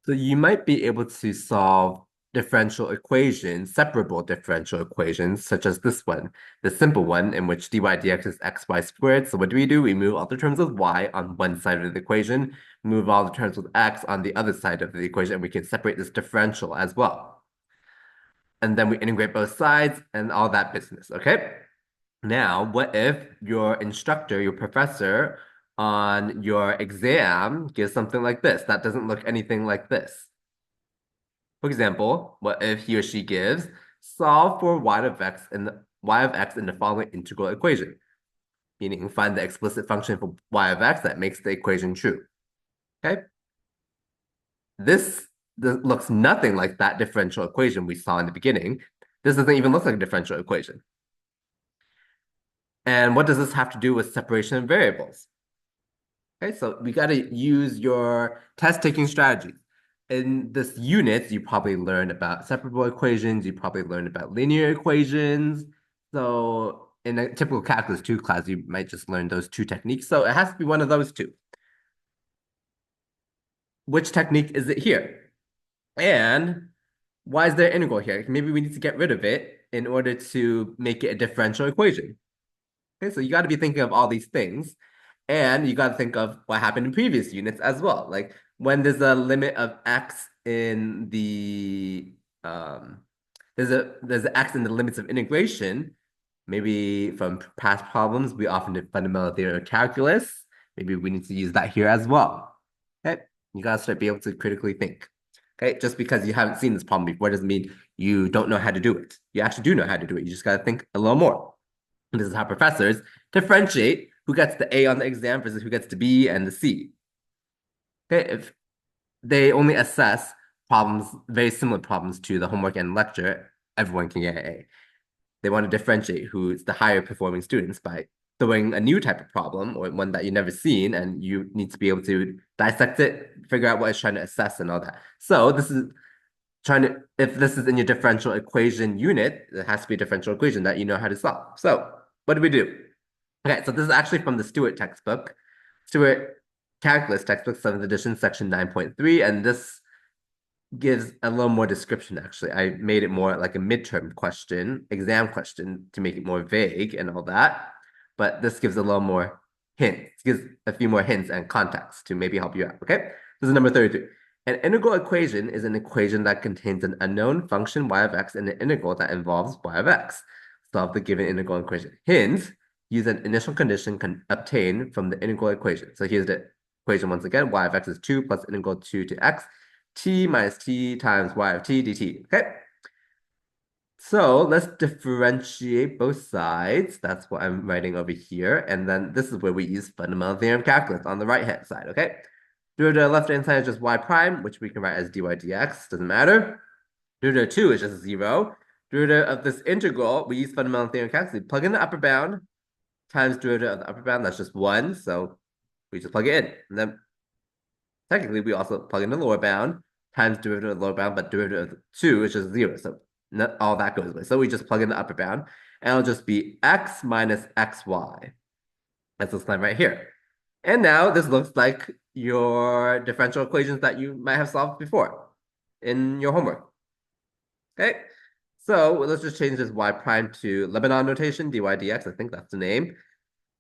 So you might be able to solve differential equations, separable differential equations, such as this one, the simple one in which dy dx is xy squared. So what do? We move all the terms with y on one side of the equation, move all the terms with x on the other side of the equation, and we can separate this differential as well. And then we integrate both sides and all that business, okay? Now, what if your instructor, your professor on your exam gives something like this that doesn't look anything like this? For example, what if he or she gives solve for y of x in the following integral equation, meaning find the explicit function for y of x that makes the equation true. Okay, this looks nothing like that differential equation we saw in the beginning. This doesn't even look like a differential equation. And what does this have to do with separation of variables? Okay, so we got to use your test taking strategies. In this unit, you probably learned about separable equations, you probably learned about linear equations. So in a typical calculus 2 class, you might just learn those two techniques. So it has to be one of those two. Which technique is it here? And why is there integral here? Maybe we need to get rid of it in order to make it a differential equation. Okay, so you got to be thinking of all these things. And you got to think of what happened in previous units as well. Like when there's a limit of x in the there's an x in the limits of integration. Maybe from past problems, we often did fundamental theory of calculus. Maybe we need to use that here as well. Okay, you gotta start being able to critically think. Okay, just because you haven't seen this problem before doesn't mean you don't know how to do it. You actually do know how to do it. You just gotta think a little more. And this is how professors differentiate who gets the A on the exam versus who gets the B and the C. Okay, if they only assess problems, very similar problems to the homework and lecture, everyone can get an A. They want to differentiate who's the higher performing students by throwing a new type of problem or one that you've never seen, and you need to be able to dissect it, figure out what it's trying to assess and all that. So this is trying to, if this is in your differential equation unit, it has to be a differential equation that you know how to solve. So what do we do? Okay, so this is actually from the Stewart textbook, Stewart Calculus textbook, 7th edition, section 9.3, and this gives a little more description, actually. I made it more like a midterm question, exam question to make it more vague and all that, but this gives a little more hints, gives a few more hints and context to maybe help you out, okay? This is number 33. An integral equation is an equation that contains an unknown function y of x and an integral that involves y of x. Solve the given integral equation. Hint, use an initial condition obtained from the integral equation. So here's the equation once again. Y of x is 2 plus integral 2 to x, t minus t times y of t dt. Okay. So let's differentiate both sides. That's what I'm writing over here. And then this is where we use fundamental theorem calculus on the right-hand side, okay? Derivative of the left-hand side is just y prime, which we can write as dy dx, doesn't matter. Derivative of 2 is just 0. Derivative of this integral, we use fundamental theorem calculus. We plug in the upper bound times derivative of the upper bound, that's just 1. So we just plug it in. And then technically, we also plug in the lower bound times derivative of the lower bound, but derivative of 2 is just 0. So not all that goes away. So we just plug in the upper bound, and it'll just be x minus xy. That's this line right here. And now this looks like your differential equations that you might have solved before in your homework. Okay, so let's just change this y prime to Lebanon notation, dy dx. I think that's the name.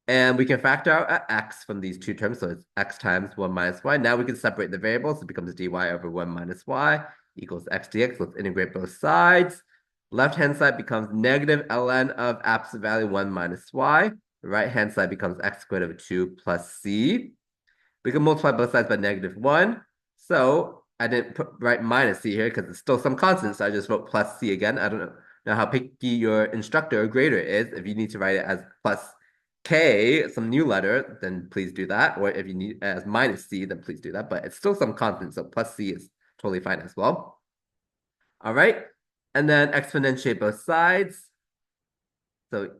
And we can factor out x from these two terms. So it's x times 1 minus y. Now we can separate the variables. It becomes dy over 1 minus y equals x dx. Let's integrate both sides. Left-hand side becomes negative ln of absolute value 1 minus y. The right-hand side becomes x squared over 2 plus c. We can multiply both sides by negative 1. So I didn't write minus c here because it's still some constant. So I just wrote plus c again. I don't know how picky your instructor or grader is. If you need to write it as plus K, some new letter, then please do that. Or if you need as minus C, then please do that. But it's still some constant, so plus C is totally fine as well. All right. And then exponentiate both sides. So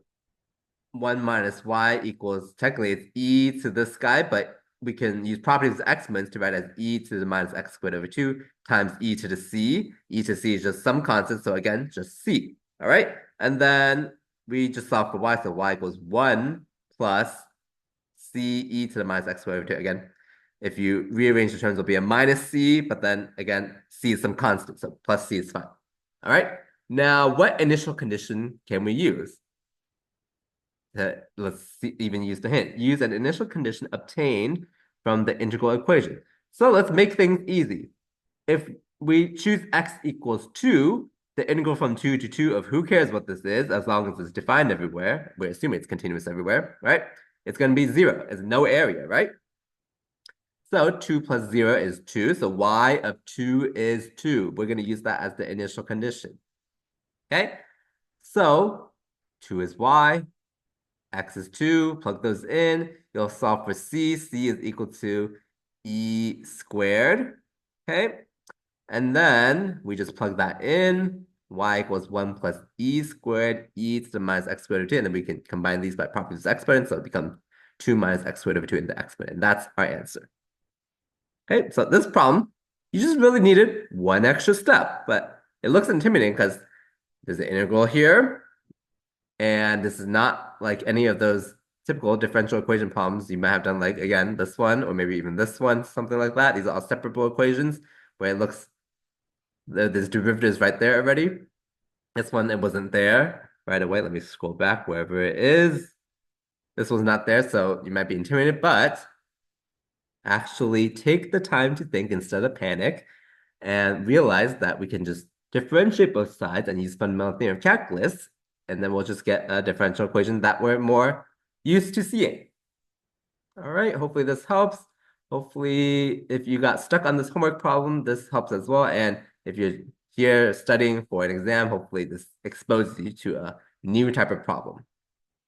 1 minus y equals, technically it's e to this guy, but we can use properties of exponents to write as e to the minus x squared over 2 times e to the c. E to c is just some constant, so again, just c. All right. And then we just solve for y, so y equals 1 plus c e to the minus x squared over 2 again. If you rearrange the terms, it'll be a minus c, but then again, c is some constant, so plus c is fine. All right. Now, what initial condition can we use? Let's see, even use the hint. Use an initial condition obtained from the integral equation. So let's make things easy. If we choose x equals 2, the integral from 2 to 2 of who cares what this is, as long as it's defined everywhere, we're assuming it's continuous everywhere, right? It's going to be 0. It's no area, right? So 2 plus 0 is 2. So y of 2 is 2. We're going to use that as the initial condition. Okay? So 2 is y, x is 2. Plug those in. You'll solve for c. c is equal to e squared. Okay? And then we just plug that in. Y equals 1 plus e squared, e to the minus x squared over 2. And then we can combine these by properties of exponents. So it becomes 2 minus x squared over 2 in the exponent. And that's our answer. Okay, so this problem, you just really needed one extra step, but it looks intimidating because there's an integral here, and this is not like any of those typical differential equation problems you might have done, like, again, this one, or maybe even this one, something like that. These are all separable equations where it looks, there's derivatives right there already. This one, it wasn't there right away. Let me scroll back wherever it is. This was not there, so you might be intimidated, but actually take the time to think instead of panic and realize that we can just differentiate both sides and use fundamental theorem of calculus, and then we'll just get a differential equation that we're more used to seeing. All right, hopefully this helps. Hopefully, if you got stuck on this homework problem, this helps as well. And if you're here studying for an exam, hopefully this exposes you to a new type of problem.